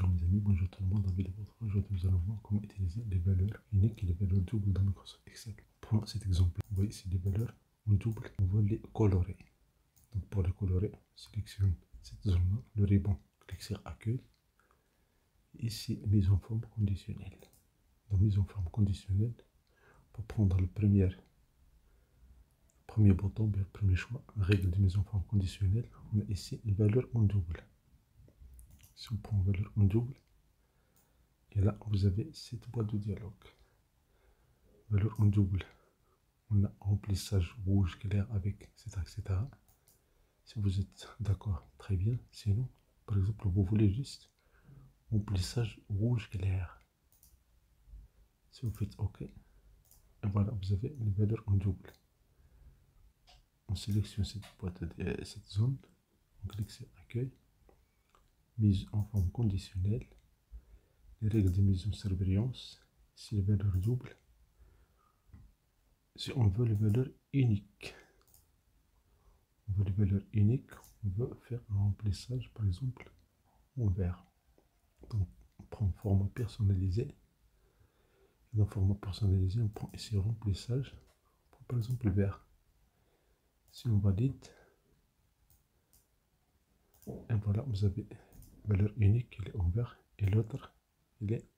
Bonjour mes amis, bonjour tout le monde. Dans la vidéo aujourd'hui, nous allons voir comment utiliser les valeurs uniques et les valeurs doubles dans Microsoft Excel. Prenons cet exemple. Vous voyez ici les valeurs en double, on va les colorer. Donc pour les colorer, sélectionne cette zone-là, le ruban, clique sur accueil. Ici, mise en forme conditionnelle. Dans mise en forme conditionnelle, pour prendre le premier bouton, bien, le premier choix, règle de mise en forme conditionnelle, on a ici une valeur en double. Si on prend une valeur en double, et là vous avez cette boîte de dialogue. Valeur en double, on a remplissage rouge clair avec, etc., etc. Si vous êtes d'accord, très bien. Sinon, par exemple, vous voulez juste remplissage rouge clair. Si vous faites OK, et voilà, vous avez une valeur en double. On sélectionne cette boîte, cette zone, on clique sur accueil, mise en forme conditionnelle, les règles de mise en surveillance, si les valeurs doubles, si on veut les valeurs uniques. On veut les valeurs uniques, on veut faire un remplissage par exemple en vert. Donc on prend format personnalisé. Dans format personnalisé, on prend ici remplissage, pour, par exemple vert. Si on valide, et voilà, vous avez valeur unique, il est en vert, et l'autre, il est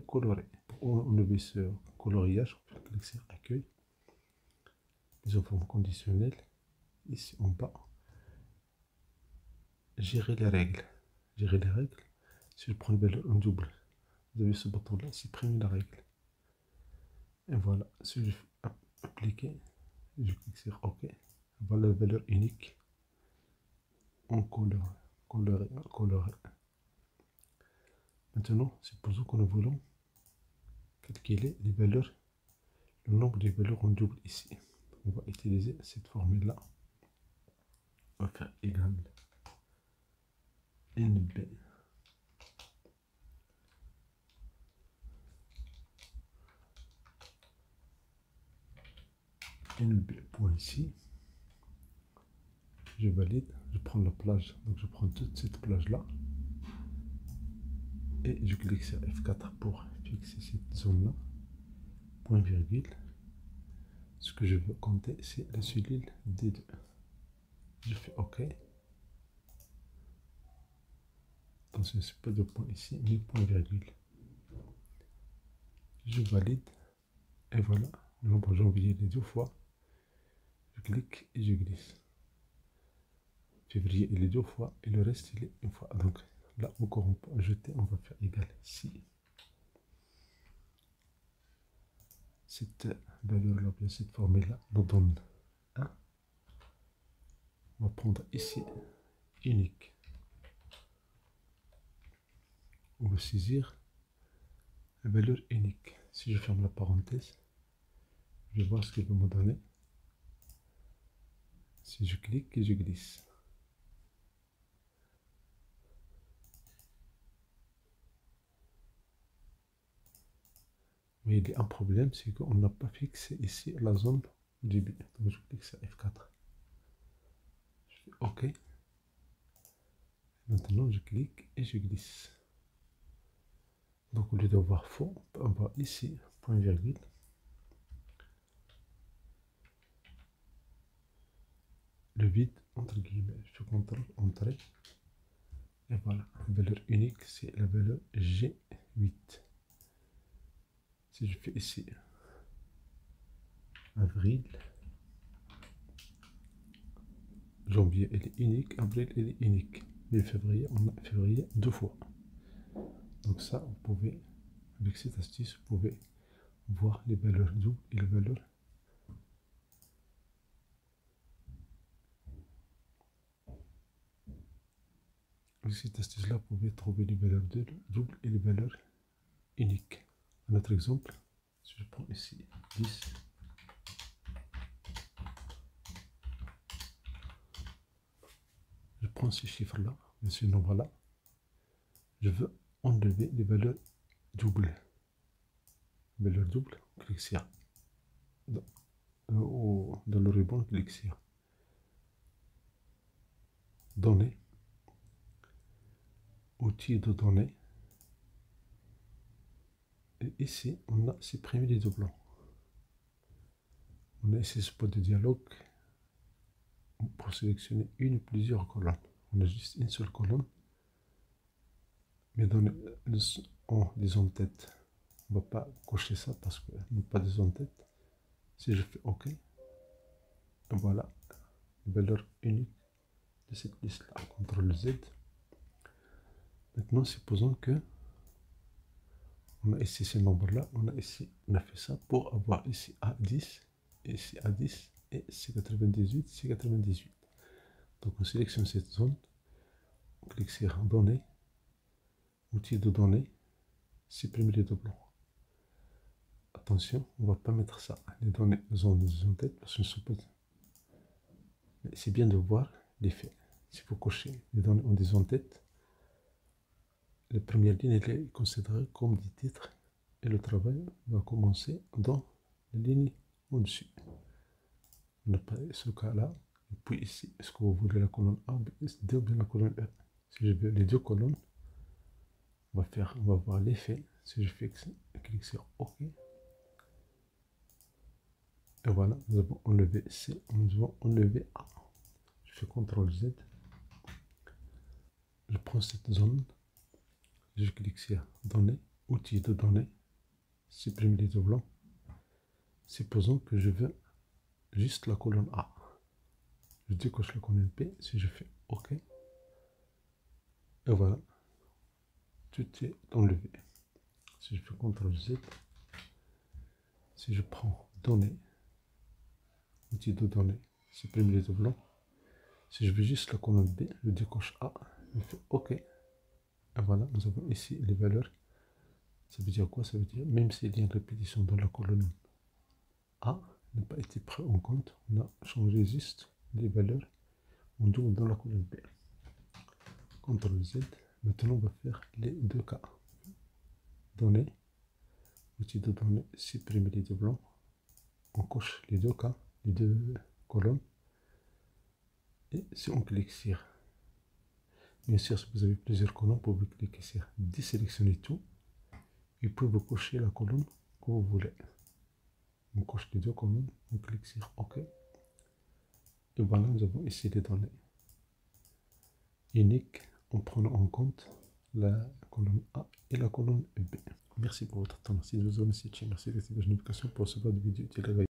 coloré. Pour enlever ce coloriage, on clique sur accueil, mise en forme conditionnelle, ici en bas, gérer les règles. Gérer les règles, si je prends une valeur en double, vous avez ce bouton là, supprimer la règle. Et voilà, si je fais appliquer, je clique sur OK. Voilà la valeur unique en coloré. Maintenant, supposons que nous voulons calculer les valeurs, le nombre de valeurs en double ici. On va utiliser cette formule là. On va faire égal NB point ici. Je valide, je prends la plage, donc je prends toute cette plage là et je clique sur F4 pour fixer cette zone là, point virgule. Ce que je veux compter, c'est la cellule D2. Je fais OK. Attention, c'est pas de point ici, mais point virgule. Je valide et voilà, le nombre janvier les deux fois. Je clique et je glisse. Février il est deux fois et le reste il est une fois. Donc là encore on peut ajouter, on va faire égal si cette valeur là, bien cette formule là nous donne 1. On va prendre ici unique. On va saisir la valeur unique. Si je ferme la parenthèse, je vais voir ce qu'il va me donner. Si je clique et je glisse. Mais il y a un problème, c'est qu'on n'a pas fixé ici la zone du début. Donc je clique sur F4. Je fais OK. Maintenant je clique et je glisse. Donc au lieu d'avoir faux, on peut avoir ici point virgule. Le vide entre guillemets. Je fais CTRL entrée. Et voilà, la valeur unique c'est la valeur G8. Si je fais ici avril, janvier elle est unique, avril elle est unique, mais février on a février deux fois. Donc ça vous pouvez, avec cette astuce, vous pouvez voir les valeurs doubles et les valeurs. Avec cette astuce là vous pouvez trouver les valeurs doubles et les valeurs uniques. Un autre exemple, si je prends ici 10. Je prends ce chiffre là, ce nombre là, je veux enlever les valeurs doubles. Valeur double, clique sur dans le ruban, clique sur données, outils de données. Et ici, on a supprimé les doublons. On a ici ce pot de dialogue pour sélectionner une ou plusieurs colonnes. On a juste une seule colonne. Mes données ont des en-têtes. On ne va pas cocher ça parce qu'on n'a pas des en-têtes. Si je fais OK, voilà la valeur unique de cette liste-là. CTRL Z. Maintenant, supposons que on a ici ces nombres-là. On a fait ça pour avoir ici A10, ici A10 et C98, C98. Donc on sélectionne cette zone. On clique sur Données, outils de données, supprimer les doublons. Attention, on ne va pas mettre ça. Les données ont des en-têtes parce que ce ne sont pas. Mais c'est bien de voir l'effet. Si vous cochez les données ont des en-têtes, la première ligne est considérée comme des titres et le travail va commencer dans la ligne au-dessus. On n'a pas ce cas-là. Et puis ici, est-ce que vous voulez la colonne A, D ou bien la colonne E? Si je veux les deux colonnes, on va voir l'effet. Si je fais clic sur OK. Et voilà, nous avons enlevé C, nous avons enlevé A. Je fais CTRL Z. Je prends cette zone. Je clique sur Données, outils de données, supprimer les doublons. Supposons que je veux juste la colonne A. Je décoche la colonne P. Si je fais OK. Et voilà, tout est enlevé. Si je fais CTRL Z, si je prends Données, outils de données, supprimer les doublons. Si je veux juste la colonne B, je décoche A, je fais OK. Et voilà, nous avons ici les valeurs. Ça veut dire quoi? Ça veut dire même s'il y a une répétition dans la colonne A, n'a pas été pris en compte. On a changé juste les valeurs en double dans la colonne B. CTRL Z. Maintenant, on va faire les deux cas. Données, outil de données, supprimer les doublons. On coche les deux cas, les deux colonnes. Et si on clique sur, bien sûr, si vous avez plusieurs colonnes, vous pouvez cliquer sur désélectionner tout. Et puis vous cochez la colonne que vous voulez. On coche les deux colonnes, on clique sur OK. Et voilà, nous avons ici les données uniques en prenant en compte la colonne A et la colonne B. Merci pour votre temps. Si vous avez cette chaîne, merci d'activer les notifications pour recevoir des vidéos utiles.